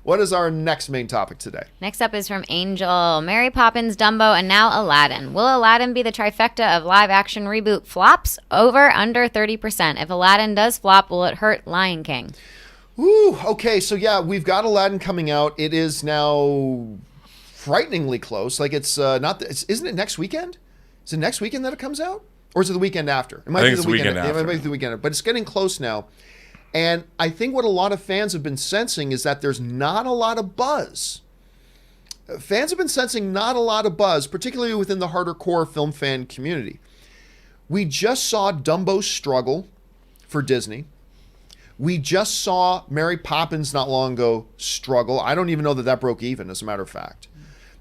What is our next main topic today? Next up is from Angel. Mary Poppins, Dumbo, and now Aladdin. Will Aladdin be the trifecta of live-action reboot flops? Over, under 30%. If Aladdin does flop, will it hurt Lion King? Ooh, okay, so yeah, we've got Aladdin coming out. It is now frighteningly close. Like it's not. Isn't it next weekend? Is it next weekend that it comes out, or is it the weekend after? It might be the weekend after. It might be the weekend, but it's getting close now. And I think what a lot of fans have been sensing is that there's not a lot of buzz. Fans have been sensing not a lot of buzz, particularly within the harder core film fan community. We just saw Dumbo struggle for Disney. We just saw Mary Poppins not long ago struggle. I don't even know that broke even, as a matter of fact.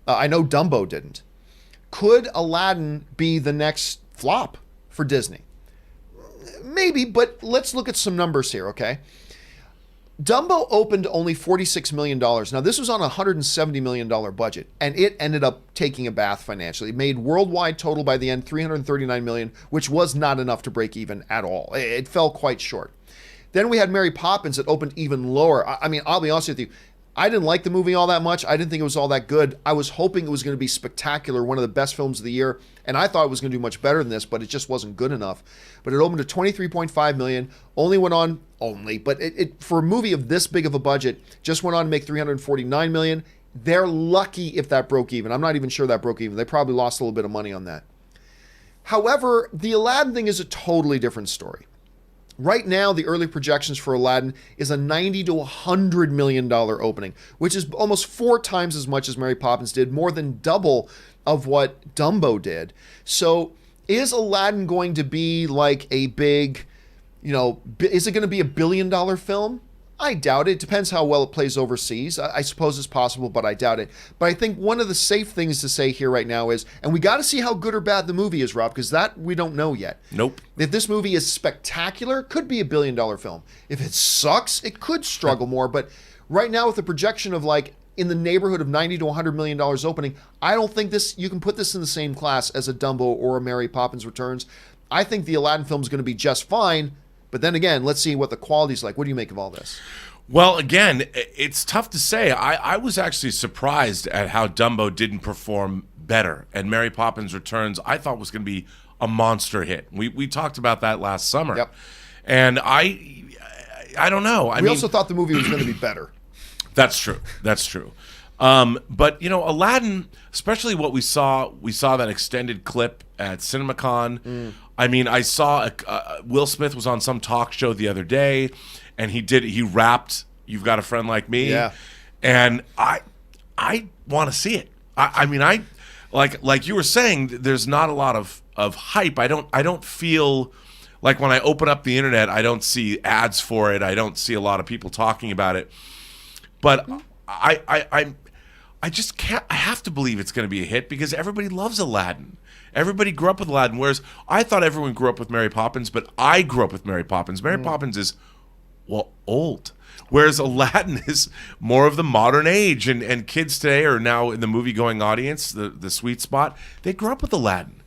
I know Dumbo didn't. Could Aladdin be the next flop for Disney? Maybe, but let's look at some numbers here, okay? Dumbo opened only $46 million. Now, this was on a $170 million budget, and it ended up taking a bath financially. It made worldwide total by the end $339 million, which was not enough to break even at all. It fell quite short. Then we had Mary Poppins that opened even lower. I mean, I'll be honest with you. I didn't like the movie all that much. I didn't think it was all that good. I was hoping it was going to be spectacular, one of the best films of the year, and I thought it was going to do much better than this, but it just wasn't good enough. But it opened to $23.5 million, but it for a movie of this big of a budget, just went on to make $349 million. They're lucky if that broke even. I'm not even sure that broke even. They probably lost a little bit of money on that. However, the Aladdin thing is a totally different story. Right now, the early projections for Aladdin is a $90 to $100 million opening, which is almost 4 times as much as Mary Poppins did, more than double of what Dumbo did. So is Aladdin going to be like a big, is it going to be a $1 billion film? I doubt it. It depends how well it plays overseas. I suppose it's possible, but I doubt it. But I think one of the safe things to say here right now is, and we got to see how good or bad the movie is, Rob, because that we don't know yet. Nope. If this movie is spectacular, it could be a $1 billion film. If it sucks, it could struggle more. But right now, with the projection of like in the neighborhood of $90 to $100 million opening, I don't think you can put this in the same class as a Dumbo or a Mary Poppins Returns. I think the Aladdin film is going to be just fine. But then again, let's see what the quality's like. What do you make of all this? Well, again, it's tough to say. I was actually surprised at how Dumbo didn't perform better. And Mary Poppins Returns, I thought was going to be a monster hit. We talked about that last summer. Yep. And I don't know. We also thought the movie was going to be better. That's true. But, Aladdin, especially what we saw that extended clip at CinemaCon. I mean, I saw Will Smith was on some talk show the other day, and he rapped "You've Got a Friend Like Me," yeah, and I want to see it. I mean, like you were saying, there's not a lot of hype. I don't feel like when I open up the internet, I don't see ads for it. I don't see a lot of people talking about it. But I just can't. I have to believe it's going to be a hit because everybody loves Aladdin. Everybody grew up with Aladdin, whereas I thought everyone grew up with Mary Poppins, but I grew up with Mary Poppins. Mary Poppins is, old, whereas Aladdin is more of the modern age, and kids today are now in the movie-going audience, the sweet spot. They grew up with Aladdin.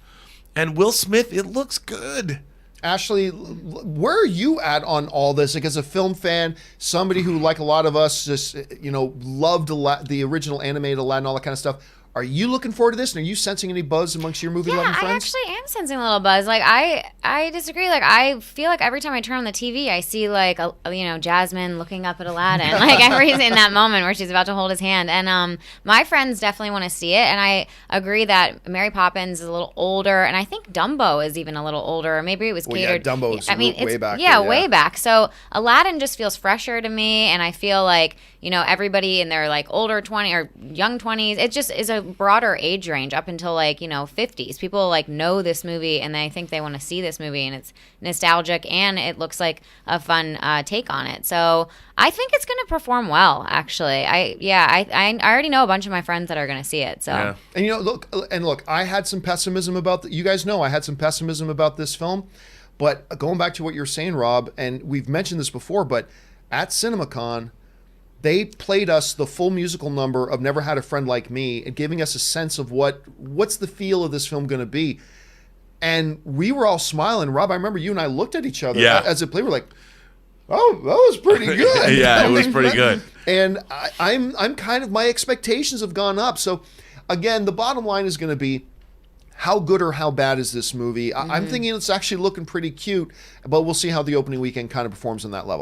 And Will Smith, it looks good. Ashley, where are you at on all this? Like, as a film fan, somebody who, like a lot of us, just loved the original animated Aladdin, all that kind of stuff. Are you looking forward to this? And are you sensing any buzz amongst your movie-loving friends? I actually am sensing a little buzz. Like, I disagree. Like, I feel like every time I turn on the TV, I see, like, Jasmine looking up at Aladdin. Like, everybody's in that moment where she's about to hold his hand. And my friends definitely want to see it. And I agree that Mary Poppins is a little older. And I think Dumbo is even a little older. Maybe it was catered. Yeah, Dumbo is way back. Yeah, way back. So Aladdin just feels fresher to me. And I feel like, everybody in their, like, older 20s or young 20s, it just is a broader age range up until, like, 50s. People, like, know this movie and I think they want to see this movie, and it's nostalgic and it looks like a fun take on it. So I think it's going to perform well, actually. I already know a bunch of my friends that are going to see it. So yeah. And look, I had some pessimism about you guys know I had some pessimism about this film, but going back to what you're saying, Rob, and we've mentioned this before, but at CinemaCon, they played us the full musical number of Never Had a Friend Like Me and giving us a sense of what's the feel of this film going to be. And we were all smiling. Rob, I remember you and I looked at each other as it played. We're like, oh, that was pretty good. Yeah, it was pretty good. And I'm kind of, my expectations have gone up. So again, the bottom line is going to be, how good or how bad is this movie? I'm thinking it's actually looking pretty cute, but we'll see how the opening weekend kind of performs on that level.